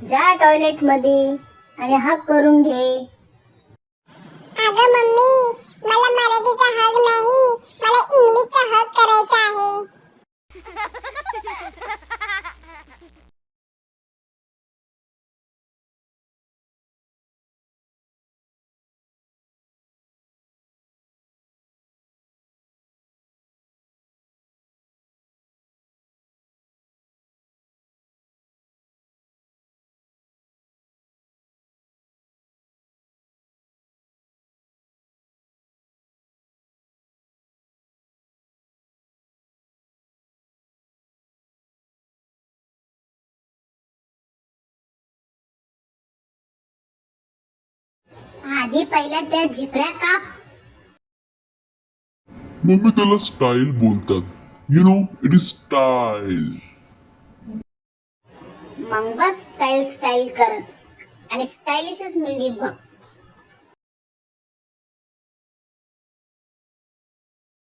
जा टॉयलेट मध्ये आणि हक करून घे. अगं मम्मी, मला मराठीचा हक नाही, मला इंग्लिशचा हक करायचा आहे. आधी पहिल्या त्या झिपऱ्या काप. मम्मी त्याला स्टाईल बोलतात. You know it is style. मग बस स्टाईल स्टाईल करत आणि स्टाईलिशच मुलगी बघ.